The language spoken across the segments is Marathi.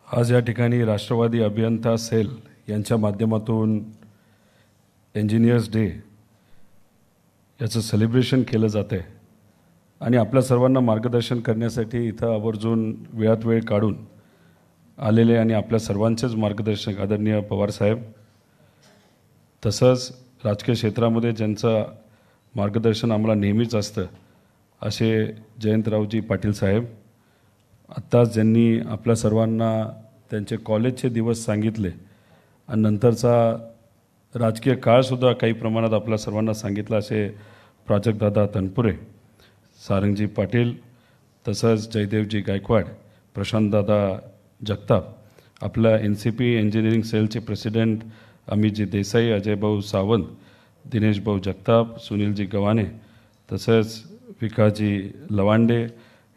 आज या ठिकाणी राष्ट्रवादी अभियंता सेल यांच्या माध्यमातून इंजिनियर्स डे याचं सेलिब्रेशन केलं जाते आणि आपल्या सर्वांना मार्गदर्शन करण्यासाठी इथं आवर्जून वेळात वेळ काढून आलेले आणि आपल्या सर्वांचेच मार्गदर्शक आदरणीय पवार साहेब, तसंच राजकीय क्षेत्रामध्ये ज्यांचं मार्गदर्शन आम्हाला नेहमीच असतं असे जयंतरावजी पाटील साहेब, आत्ताच ज्यांनी आपल्या सर्वांना त्यांचे कॉलेजचे दिवस सांगितले आणि नंतरचा राजकीय काळसुद्धा काही प्रमाणात आपल्या सर्वांना सांगितला असे प्राजक्तदादा तनपुरे, सारंगजी पाटील, तसंच जयदेवजी गायकवाड, प्रशांतदादा जगताप, आपल्या NCP इंजिनिअरिंग सेलचे प्रेसिडेंट अमितजी देसाई, अजयभाऊ सावंत, दिनेशभाऊ जगताप, सुनीलजी गव्हाणे, तसंच विकासजी लवांडे,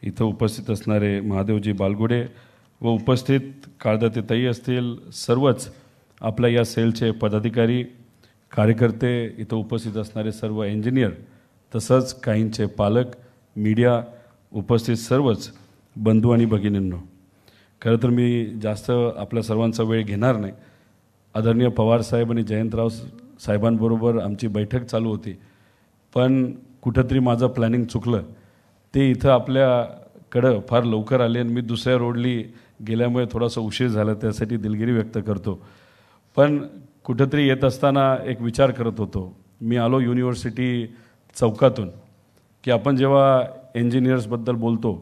इथं उपस्थित असणारे महादेवजी बालगुडे व उपस्थित काळदातेताई असतील, सर्वच आपल्या या सेलचे पदाधिकारी, कार्यकर्ते, इथं उपस्थित असणारे सर्व इंजिनियर, तसंच काहींचे पालक, मीडिया, उपस्थित सर्वच बंधू आणि भगिनींनो, खरं तर मी जास्त आपल्या सर्वांचा वेळ घेणार नाही. आदरणीय पवार साहेब आणि जयंतराव साहेबांबरोबर आमची बैठक चालू होती, पण कुठंतरी माझं प्लॅनिंग चुकलं. ते इथं आपल्याकडं फार लवकर आले आणि मी दुसऱ्या रोडली गेल्यामुळे थोडासा उशीर झाला, त्यासाठी दिलगिरी व्यक्त करतो. पण कुठंतरी येत असताना एक विचार करत होतो. मी आलो युनिव्हर्सिटी चौकातून की आपण जेव्हा इंजिनियर्सबद्दल बोलतो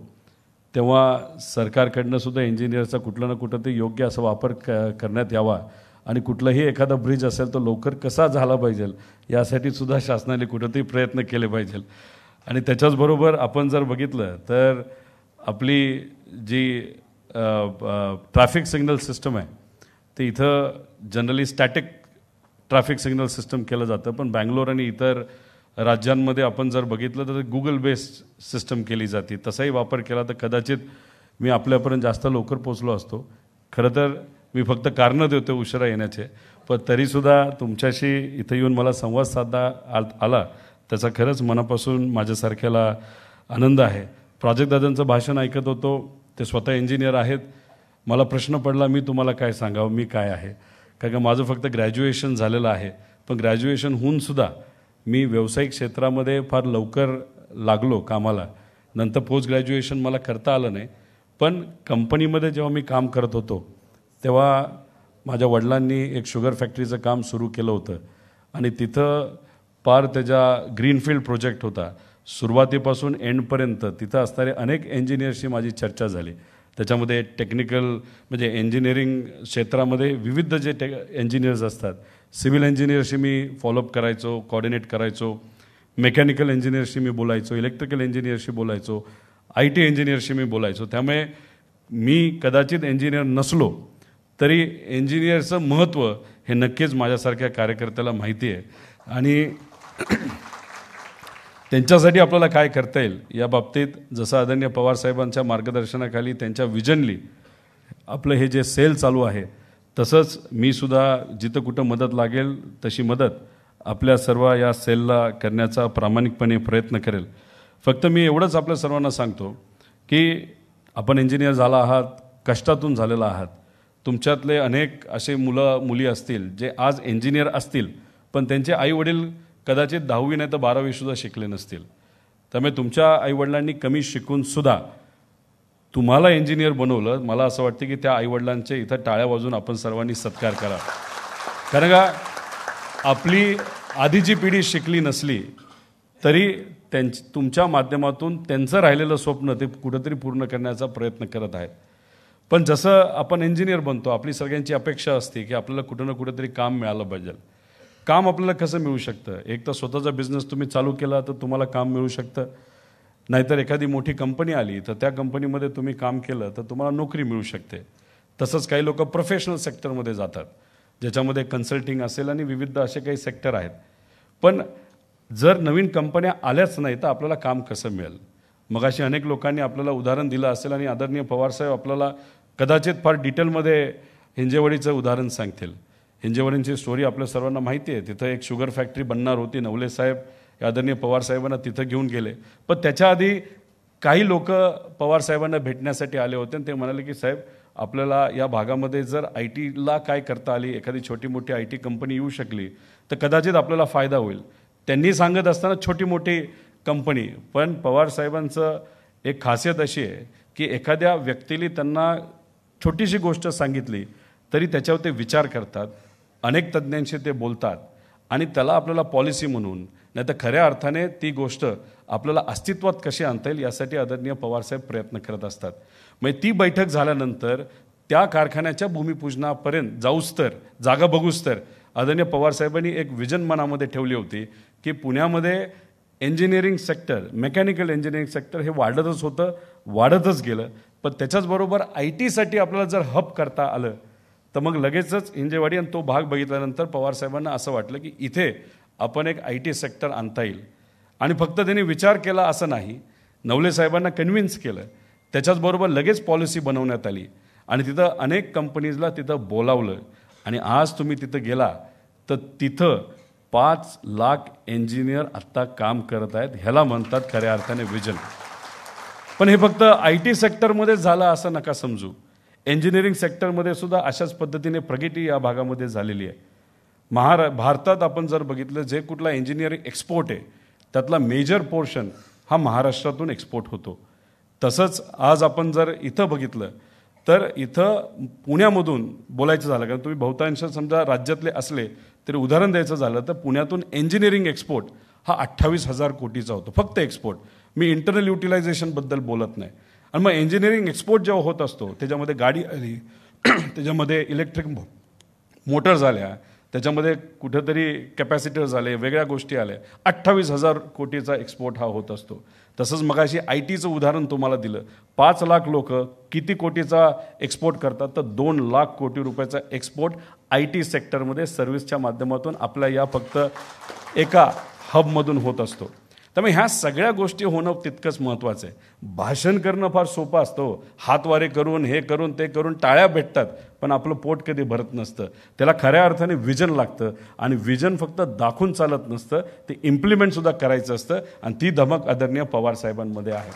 तेव्हा सरकारकडनं सुद्धा इंजिनियरचा कुठला ना कुठं ते योग्य असा वापर करण्यात यावा आणि कुठलाही एखादा ब्रिज असेल तो लवकर कसा झाला पाहिजे यासाठी सुद्धा शासनाने कुठंतरी प्रयत्न केले पाहिजे. आणि त्याच्याचबरोबर आपण जर बघितलं तर आपली जी ट्रॅफिक सिग्नल सिस्टम आहे ते इथं generally static traffic signal system केलं जातं, पण बँगलोर आणि इतर राज्यांमध्ये आपण जर बघितलं तर गुगल बेस्ड सिस्टम केली जाते. तसाही वापर केला तर कदाचित मी आपल्यापर्यंत जास्त लवकर पोचलो असतो. खरं तर मी फक्त कारणं देतो उशिरा येण्याचे, पण तरीसुद्धा तुमच्याशी इथं येऊन मला संवाद साधता आला त्याचा खरंच मनापासून माझ्यासारख्याला आनंद आहे. प्राजक्तदादांचं भाषण ऐकत होतो, ते स्वतः इंजिनियर आहेत. मला प्रश्न पडला मी तुम्हाला काय सांगावं, मी काय आहे, कारण का माझं फक्त ग्रॅज्युएशन झालेलं आहे, पण ग्रॅज्युएशन होऊन सुद्धा मी व्यावसायिक क्षेत्रामध्ये फार लवकर लागलो कामाला. नंतर पोस्ट ग्रॅज्युएशन मला करता आलं नाही, पण कंपनीमध्ये जेव्हा मी काम करत होतो तेव्हा माझ्या वडिलांनी एक शुगर फॅक्टरीचं काम सुरू केलं होतं आणि तिथं पार त्याच्या ग्रीनफील्ड प्रोजेक्ट होता. सुरुवातीपासून एंडपर्यंत तिथं असणारे अनेक इंजिनियर्सशी माझी चर्चा झाली. त्याच्यामध्ये टेक्निकल म्हणजे इंजिनिअरिंग क्षेत्रामध्ये विविध जे इंजिनियर्स असतात, सिव्हिल इंजिनियरशी मी फॉलोअप करायचो, कोऑर्डिनेट करायचो, मेकॅनिकल इंजिनियरशी मी बोलायचो, इलेक्ट्रिकल इंजिनियरशी बोलायचो, IT इंजिनियरशी मी बोलायचो. त्यामुळे मी कदाचित इंजिनियर नसलो तरी इंजिनियरचं महत्त्व हे नक्कीच माझ्यासारख्या कार्यकर्त्याला माहिती आहे आणि त्यांच्यासाठी आपल्याला काय करता येईल या बाबतीत जसं आदरणीय पवार साहेबांच्या मार्गदर्शनाखाली त्यांच्या विजनली आपलं हे जे सेल चालू आहे, तसंच मी सुद्धा जिथं कुठं मदत लागेल तशी मदत आपल्या सर्व या सेलला करण्याचा प्रामाणिकपणे प्रयत्न करेल. फक्त मी एवढंच आपल्या सर्वांना सांगतो की आपण इंजिनियर झाला आहात, कष्टातून झालेला आहात. तुमच्यातले अनेक असे मुली असतील जे आज इंजिनियर असतील, पण त्यांचे आईवडील कदाचित 10वी नाही तर 12वी सुद्धा शिकले नसतील. त्यामुळे तुमच्या आईवडिलांनी कमी शिकूनसुद्धा तुम्हाला इंजिनियर बनवलं. मला असं वाटतं की त्या आईवडिलांचे इथं टाळ्या वाजून आपण सर्वांनी सत्कार करा, कारण का आपली आधीची पिढी शिकली नसली तरी तुमच्या माध्यमातून त्यांचं राहिलेलं स्वप्न ते कुठंतरी पूर्ण करण्याचा प्रयत्न करत आहेत. पण जसं आपण इंजिनियर बनतो आपली सगळ्यांची अपेक्षा असते की आपल्याला कुठं ना कुठंतरी काम मिळालं पाहिजे. काम आपल्याला कसं मिळू शकतं? एक तर स्वतःचा बिझनेस तुम्ही चालू केला तर तुम्हाला काम मिळू शकतं, नाहीतर एखादी मोठी कंपनी आली तर त्या कंपनीमध्ये तुम्ही काम केलं तर तुम्हाला नोकरी मिळू शकते. तसंच काही लोक प्रोफेशनल सेक्टरमध्ये जातात ज्याच्यामध्ये कन्सल्टिंग असेल आणि विविध असे काही सेक्टर आहेत. पण जर नवीन कंपन्या आल्याच नाही तर आपल्याला काम कसं मिळेल? मग अशी अनेक लोकांनी आपल्याला उदाहरण दिलं असेल आणि आदरणीय पवारसाहेब आपल्याला कदाचित फार डिटेलमध्ये हिंजेवाडीचं उदाहरण सांगतील. हिंजेवाडींची स्टोरी आपल्या सर्वांना माहिती आहे. तिथं एक शुगर फॅक्टरी बनणार होती. नवले साहेब आदरणीय पवारसाहेबांना तिथं घेऊन गेले, पण त्याच्या आधी काही लोक पवारसाहेबांना भेटण्यासाठी आले होते आणि ते म्हणाले की साहेब आपल्याला या भागामध्ये जर आय टीला काय करता आली, एखादी छोटी मोठी आय टी कंपनी येऊ शकली तर कदाचित आपल्याला फायदा होईल. त्यांनी सांगत असताना छोटी मोठी कंपनी, पण पवारसाहेबांचं एक खासियत अशी आहे की एखाद्या व्यक्तीला त्यांना छोटीशी गोष्ट सांगितली तरी त्याच्यावर ते विचार करतात, अनेक तज्ज्ञांशी ते बोलतात आणि त्याला आपल्याला पॉलिसी म्हणून, नाही तर खऱ्या अर्थाने ती गोष्ट आपल्याला अस्तित्वात कशी आणता येईल यासाठी आदरणीय पवारसाहेब प्रयत्न करत असतात. म्हणजे ती बैठक झाल्यानंतर त्या कारखान्याच्या भूमिपूजनापर्यंत जाऊस तर, जागा बघूस तर आदरणीय पवारसाहेबांनी एक विजन मनामध्ये ठेवली होती की पुण्यामध्ये engineering sector, mechanical engineering sector हे वाढतच होतं, वाढतच गेलं. पण त्याच्याचबरोबर आय टीसाठी आपल्याला जर हब करता आलं तर मग लगेचच हिंजेवाडी आणि तो भाग बघितल्यानंतर पवारसाहेबांना असं वाटलं की इथे आपण एक आय टी सेक्टर आणता येईल. आणि फक्त त्यांनी विचार केला असं नाही, नवले साहेबांना कन्व्हिन्स केलं, त्याच्याचबरोबर लगेच पॉलिसी बनवण्यात आली आणि तिथं अनेक कंपनीजला तिथं बोलावलं. आणि आज तुम्ही तिथं गेला तर तिथं 5 लाख इंजिनियर आत्ता काम करत आहेत. ह्याला म्हणतात खऱ्या अर्थाने विजन. पण हे फक्त आय टी सेक्टरमध्ये झालं असं नका समजू, इंजिनिअरिंग सेक्टरमध्ये सुद्धा अशाच पद्धतीने प्रगती या भागामध्ये झालेली आहे. भारतात आपण जर बघितलं, जे कुठला इंजिनिअरिंग एक्सपोर्ट आहे त्यातला मेजर पोर्शन हा महाराष्ट्रातून एक्सपोर्ट होतो. तसंच आज आपण जर इथं बघितलं तर इथं पुण्यामधून बोलायचं झालं, कारण तुम्ही बहुतांश समजा राज्यातले असले तरी उदाहरण द्यायचं झालं तर पुण्यातून इंजिनिअरिंग एक्सपोर्ट हा 28,000 कोटीचा होतो, फक्त एक्सपोर्ट. मी इंटरनल युटिलायझेशनबद्दल बोलत नाही. आणि मग इंजिनिअरिंग एक्सपोर्ट जेव्हा होत असतो त्याच्यामध्ये गाडी आली, त्याच्यामध्ये इलेक्ट्रिक मोटर झाल्या, त्याच्यामध्ये कुठेतरी कॅपॅसिटर झाले, वेगळ्या गोष्टी आल्या. 28,000 कोटीचा एक्सपोर्ट हा होत असतो. तसंच मगाशी आय टीचं उदाहरण तुम्हाला दिलं. 5 लाख लोक किती कोटीचा एक्सपोर्ट करतात, तर 2 लाख कोटी रुपयाचा एक्सपोर्ट आय टी सेक्टरमध्ये सर्व्हिसच्या माध्यमातून आपल्या या फक्त एका हबमधून होत असतो. त्यामुळे ह्या सगळ्या गोष्टी होणं तितकंच महत्त्वाचं आहे. भाषण करणं फार सोपं असतं, हातवारे करून, हे करून, ते करून टाळ्या भेटतात, पण आपलं पोट कधी भरत नसतं. त्याला खऱ्या अर्थाने विजन लागतं आणि विजन फक्त दाखवून चालत नसतं, ते इम्प्लिमेंटसुद्धा करायचं असतं. आणि ती धमक आदरणीय पवारसाहेबांमध्ये आहे.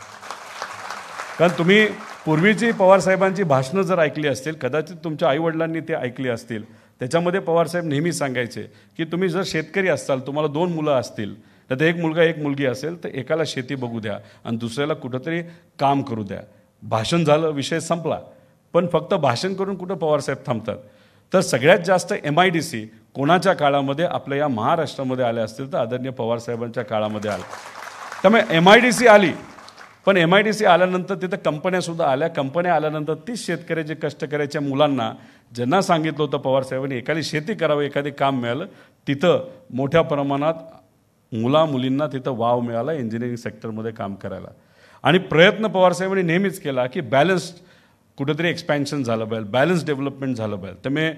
कारण तुम्ही पूर्वीची पवारसाहेबांची भाषणं जर ऐकली असतील, कदाचित तुमच्या आईवडिलांनी ते ऐकली असतील, त्याच्यामध्ये पवारसाहेब नेहमी सांगायचे की तुम्ही जर शेतकरी असाल, तुम्हाला 2 मुलं असतील, तर एक मुलगा एक मुलगी असेल तर एकाला शेती बघू द्या आणि दुसऱ्याला कुठंतरी काम करू द्या. भाषण झालं, विषय संपला. पण फक्त भाषण करून कुठं पवारसाहेब थांबतात? तर सगळ्यात जास्त MIDC कोणाच्या काळामध्ये आपल्या या महाराष्ट्रामध्ये आल्या असतील तर आदरणीय पवारसाहेबांच्या काळामध्ये आल्या. त्यामुळे MIDC आली, पण MIDC आल्यानंतर तिथं कंपन्यासुद्धा आल्या. कंपन्या आल्यानंतर तीच शेतकऱ्याचे, कष्टकऱ्याच्या मुलांना ज्यांना सांगितलं होतं पवारसाहेबांनी एखादी शेती करावी, एखादी काम मिळालं, तिथं मोठ्या प्रमाणात मुलींना तिथं वाव मिळाला इंजिनिअरिंग सेक्टरमध्ये काम करायला. आणि प्रयत्न पवारसाहेबांनी नेहमीच केला की बॅलन्स्ड कुठेतरी एक्सपॅन्शन झालं पाहिजे, बॅलन्स डेव्हलपमेंट झालं पाहिजे. त्यामुळे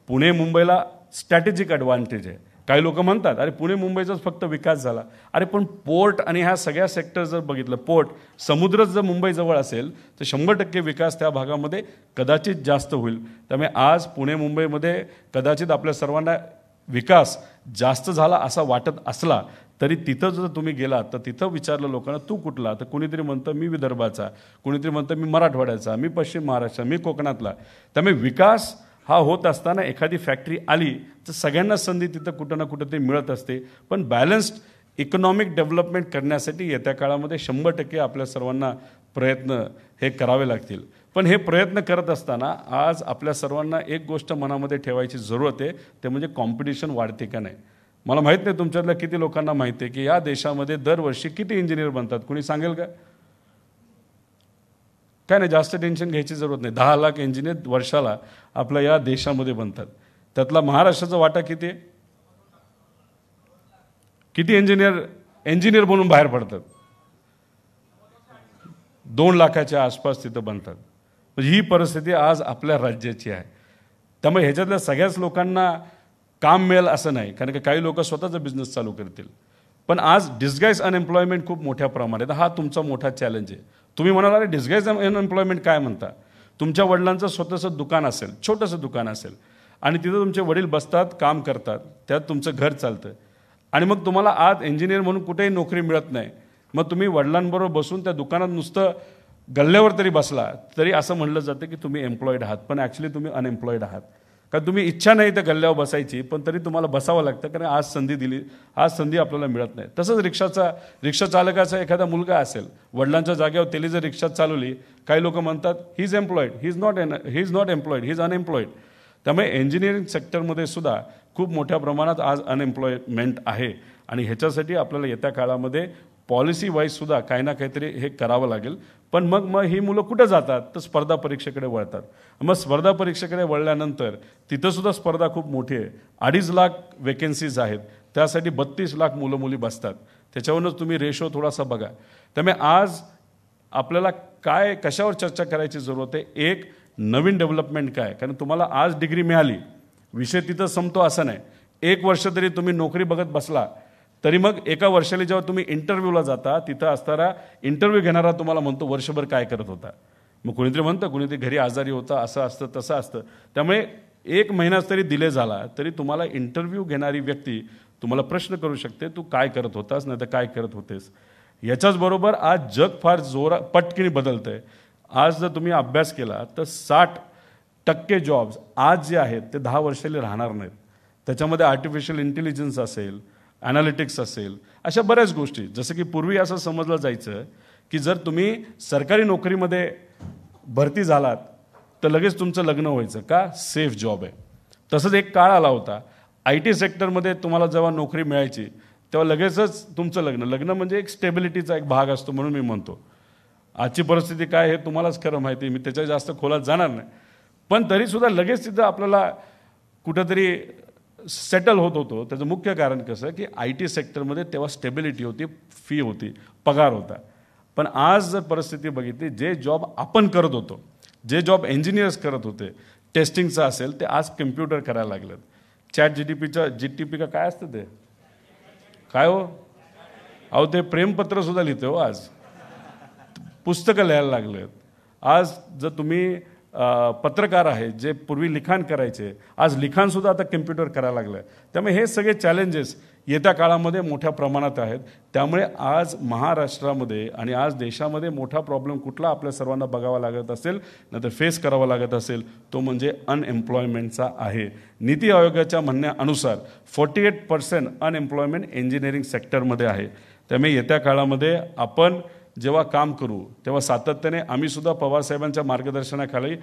पुणे मुंबईला स्ट्रॅटेजिक ॲडव्हान्टेज आहे. काही लोक म्हणतात अरे पुणे मुंबईचाच फक्त विकास झाला. अरे पण पोर्ट आणि ह्या सगळ्या सेक्टर जर बघितलं, पोर्ट, समुद्रच जर मुंबईजवळ असेल तर 100% विकास त्या भागामध्ये कदाचित जास्त होईल. त्यामुळे आज पुणे मुंबईमध्ये कदाचित आपल्या सर्वांना विकास जास्त झाला असा वाटत असला तरी तिथं जर तुम्ही गेलात तर तिथं विचारलं लोकांना तू कुठला, तर कुणीतरी म्हणतं मी विदर्भाचा, कुणीतरी म्हणतं मी मराठवाड्याचा, मी पश्चिम महाराष्ट्र, मी कोकणातला. त्यामुळे विकास हा होत असताना एखादी फॅक्टरी आली तर सगळ्यांना संधी तिथं कुठं ना कुठं ते मिळत असते. पण बॅलन्स्ड इकॉनॉमिक डेव्हलपमेंट करण्यासाठी येत्या काळामध्ये 100% आपल्या सर्वांना प्रयत्न हे करावे लागतील. पण हे प्रयत्न करत असताना आज आपल्या सर्वांना एक गोष्ट मनामध्ये ठेवायची जरूरत आहे, ते म्हणजे कॉम्पिटिशन वाढते का नाही. मला माहीत नाही तुमच्यातल्या किती लोकांना माहिती आहे की या देशामध्ये दरवर्षी किती इंजिनियर बनतात, कुणी सांगेल का? काय नाही, जास्त टेन्शन घ्यायची जरूरत नाही. 10 लाख इंजिनियर वर्षाला आपल्या या देशामध्ये बनतात. त्यातला महाराष्ट्राचा वाटा किती आहे? किती इंजिनियर बनून बाहेर पडतात? 2 लाखाच्या आसपास तिथं बनतात. म्हणजे ही परिस्थिती आज आपल्या राज्याची आहे. त्यामुळे ह्याच्यातल्या सगळ्याच लोकांना काम मिळेल असं नाही, कारण की काही लोक स्वतःचा बिझनेस चालू करतील. पण आज डिस्गाईज अनएम्प्लॉयमेंट खूप मोठ्या प्रमाणात, हा तुमचा मोठा चॅलेंज आहे. तुम्ही म्हणाल अरे डिस्गाईज अनएम्प्लॉयमेंट काय म्हणता? तुमच्या वडिलांचं स्वतःचं दुकान असेल, छोटंसं दुकान असेल, आणि तिथं तुमचे वडील बसतात, काम करतात, त्यात तुमचं घर चालतं, आणि मग तुम्हाला आज इंजिनियर म्हणून कुठेही नोकरी मिळत नाही. मग तुम्ही वडिलांबरोबर बसून त्या दुकानात नुसतं गल्ल्यावर तरी बसला तरी असं म्हणलं जातं की तुम्ही एम्प्लॉईड आहात, पण ॲक्च्युली तुम्ही अनएम्प्लॉईड आहात. कारण तुम्ही इच्छा नाही तर गल्ल्यावर बसायची, पण तरी तुम्हाला बसावं लागतं, कारण आज संधी दिली, आज संधी आपल्याला मिळत नाही. तसंच रिक्षा चालकाचा एखादा मुलगा असेल, वडिलांच्या जागेवर त्याने जर रिक्षा चालवली, काही लोक म्हणतात he is employed, he is not employed, he is unemployed. त्यामुळे इंजिनिअरिंग सेक्टरमध्ये सुद्धा खूप मोठ्या प्रमाणात आज अनएम्प्लॉयमेंट आहे, आणि ह्याच्यासाठी आपल्याला येत्या काळामध्ये पॉलिसी वाईज सुद्धा काही ना काहीतरी हे करावं लागेल. पण मग ही मुलं कुठं जातात, तर स्पर्धा परीक्षेकडे वळतात. मग स्पर्धा परीक्षेकडे वळल्यानंतर तिथंसुद्धा स्पर्धा खूप मोठी आहे. 2.5 लाख वेकेन्सीज आहेत, त्यासाठी 32 लाख मुलं मुली बसतात. त्याच्यावरूनच तुम्ही रेशो थोडासा बघा. त्यामुळे आज आपल्याला कशावर चर्चा करायची जरूरत आहे, एक नवीन डेव्हलपमेंट काय. कारण तुम्हाला आज डिग्री मिळाली, विषय तिथं संपतो असं नाही. 1 वर्ष तरी तुम्ही नोकरी बघत बसला तरी मग एका वर्षाला जेव्हा तुम्ही इंटरव्ह्यूला जाता, तिथं असताना इंटरव्ह्यू घेणारा तुम्हाला म्हणतो वर्षभर काय करत होता. मग कुणीतरी म्हणतं कुणीतरी घरी आजारी होता, असं असतं तसं असतं. त्यामुळे 1 महिना जरी डिले झाला तरी तुम्हाला इंटरव्ह्यू घेणारी व्यक्ती तुम्हाला प्रश्न करू शकते, तू काय करत होतास, नाही तर काय करत होतेस. याच्याचबरोबर आज जग फार पटकन बदलतं आहे. आज जर तुम्ही अभ्यास केला तर 60% जॉब्स आज जे आहेत ते 10 वर्षाला राहणार नाहीत. त्याच्यामध्ये आर्टिफिशियल इंटेलिजन्स असेल, ॲनालिटिक्स असेल, अशा बऱ्याच गोष्टी. जसं की पूर्वी असं समजलं जायचं की जर तुम्ही सरकारी नोकरीमध्ये भरती झालात तर लगेच तुमचं लग्न व्हायचं, का सेफ जॉब आहे. तसंच एक काळ आला होता IT सेक्टरमध्ये तुम्हाला जेव्हा नोकरी मिळायची तेव्हा लगेचच तुमचं लग्न म्हणजे एक स्टेबिलिटीचा एक भाग असतो, म्हणून मी म्हणतो. आजची परिस्थिती काय हे तुम्हालाच खरं माहिती आहे, मी त्याच्या जास्त खोलात जाणार नाही. पण तरीसुद्धा लगेच तिथं आपल्याला कुठंतरी सेटल होत होतो. त्याचं मुख्य कारण कसं की IT सेक्टरमध्ये तेव्हा स्टेबिलिटी होती, फी होती, पगार होता. पण आज जर परिस्थिती बघितली, जे जॉब आपण करत होतो, जे जॉब इंजिनियर्स करत होते, टेस्टिंगचं असेल, ते आज कम्प्युटर करायला लागलेत. GTP का काय असतं ते काय हो, अहो ते प्रेमपत्रसुद्धा लिहिते हो, आज पुस्तकं लिहायला लागलेत. आज जर तुम्ही पत्रकार आहे, जे पूर्वी लिखाण करायचे, आज लिखाणसुद्धा आता कम्प्युटर करायला लागलं आहे. त्यामुळे हे सगळे चॅलेंजेस येत्या काळामध्ये मोठ्या प्रमाणात आहेत. त्यामुळे आज महाराष्ट्रामध्ये आणि आज देशामध्ये मोठा प्रॉब्लेम कुठला आपल्या सर्वांना बघावा लागत असेल, नाही तर फेस करावा लागत असेल, तो म्हणजे अनएम्प्लॉयमेंटचा आहे. नीती आयोगाच्या म्हणण्यानुसार 48% अनएम्प्लॉयमेंट इंजिनिअरिंग सेक्टरमध्ये आहे. त्यामुळे येत्या काळामध्ये आपण जेव्हा काम करू तेव्हा सातत्याने आम्हीसुद्धा पवारसाहेबांच्या मार्गदर्शनाखाली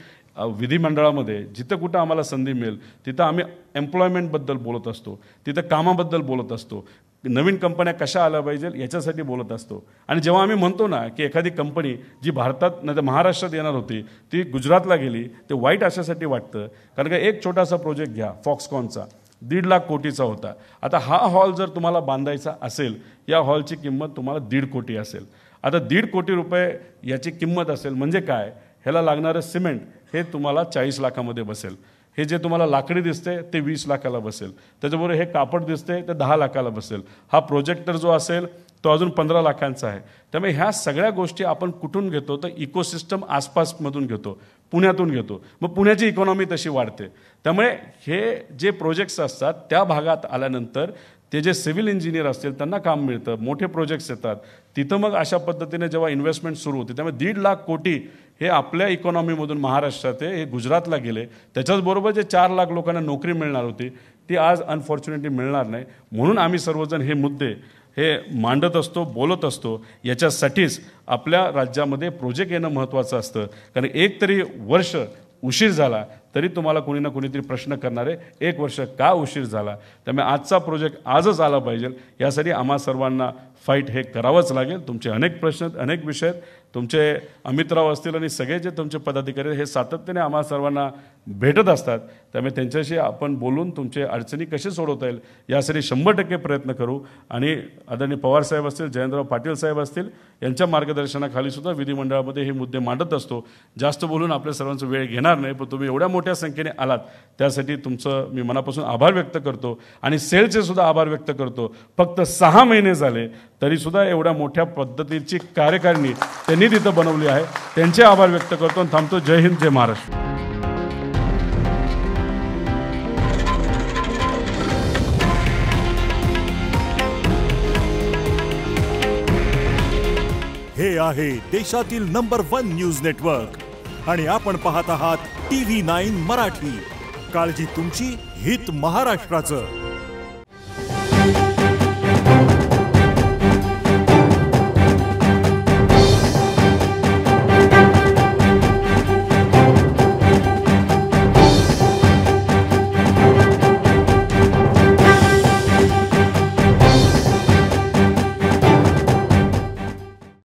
विधिमंडळामध्ये जिथं कुठं आम्हाला संधी मिळेल तिथं आम्ही एम्प्लॉयमेंटबद्दल बोलत असतो, तिथं कामाबद्दल बोलत असतो, नवीन कंपन्या कशा आल्या पाहिजे याच्यासाठी बोलत असतो. आणि जेव्हा आम्ही म्हणतो ना की एखादी कंपनी जी भारतात नाही तर महाराष्ट्रात येणार होती ती गुजरातला गेली, ते वाईट अशासाठी वाटतं. कारण का एक छोटासा प्रोजेक्ट घ्या फॉक्सकॉनचा, 1.5 लाख कोटीचा होता. आता हा हॉल जर तुम्हाला बांधायचा असेल, या हॉलची किंमत तुम्हाला 1.5 कोटी असेल. आता 1.5 कोटी रुपये याची किंमत असेल म्हणजे काय, ह्याला लागणारं सिमेंट हे तुम्हाला 40 लाखामध्ये बसेल. हे जे तुम्हाला लाकडी दिसते ते 20 लाखाला बसेल. त्याच्याबरोबर हे कापड दिसते ते 10 लाखाला बसेल. हा प्रोजेक्टर जो असेल तो अजून 15 लाखांचा आहे. त्यामुळे ह्या सगळ्या गोष्टी आपण कुठून घेतो, तर इकोसिस्टम आसपासमधून घेतो, पुण्यातून घेतो. मग पुण्याची इकॉनॉमी तशी वाढते. त्यामुळे हे जे प्रोजेक्ट्स असतात त्या भागात आल्यानंतर ते जे सिव्हिल इंजिनियर असतील त्यांना काम मिळतं, मोठे प्रोजेक्ट्स येतात. तिथं मग अशा पद्धतीने जेव्हा इन्व्हेस्टमेंट सुरू होते, त्यामुळे 1.5 लाख कोटी हे आपल्या इकॉनॉमीमधून महाराष्ट्रात हे गुजरातला गेले. त्याच्याचबरोबर जे 4 लाख लोकांना नोकरी मिळणार होती ती आज अनफॉर्च्युनेटली मिळणार नाही. म्हणून आम्ही सर्वजण हे मुद्दे हे मांडत असतो, बोलत असतो. याच्यासाठीच आपल्या राज्यामध्ये प्रोजेक्ट येणं महत्त्वाचं असतं. कारण एक तरी वर्ष उशीर झाला तरी तुम्हाला कोणी ना कोणीतरी प्रश्न करणारे 1 वर्ष का उशीर झाला. त्यामुळे आजचा प्रोजेक्ट आजच आला पाहिजे, यासाठी आम्हा सर्वांना फाईट हे करावंच लागेल. तुमचे अनेक प्रश्न, अनेक विषय, तुमचे अमितराव असतील आणि सगळे जे तुमचे पदाधिकारी हे सातत्याने आम्हा सर्वांना भेटत असतात. त्यामुळे त्यांच्याशी आपण बोलून तुमचे अडचणी कसे सोडवता येईल यासाठी 100% प्रयत्न करू. आणि आदरणीय पवारसाहेब असतील, जयंतराव पाटील साहेब असतील, यांच्या मार्गदर्शनाखाली सुद्धा विधिमंडळामध्ये हे मुद्दे मांडत असतो. जास्त बोलून आपल्या सर्वांचा वेळ घेणार नाही, पण तुम्ही एवढ्या मोठ्या संख्येने आलात त्यासाठी तुमचं मी मनापासून आभार व्यक्त करतो. आणि सेलचे सुद्धा आभार व्यक्त करतो. फक्त 6 महिने झाले तरीसुद्धा एवढ्या मोठ्या पद्धतीची कार्यकारिणी त्यांनी तिथं बनवली आहे. त्यांचे आभार व्यक्त करतो आणि थांबतो. जय हिंद, जय महाराष्ट्र. हे हे आहे देशातील नंबर 1 न्यूज नेटवर्क आणि आपण पाहत आहात TV9 मराठी. काळजी तुमची, हित महाराष्ट्राचं.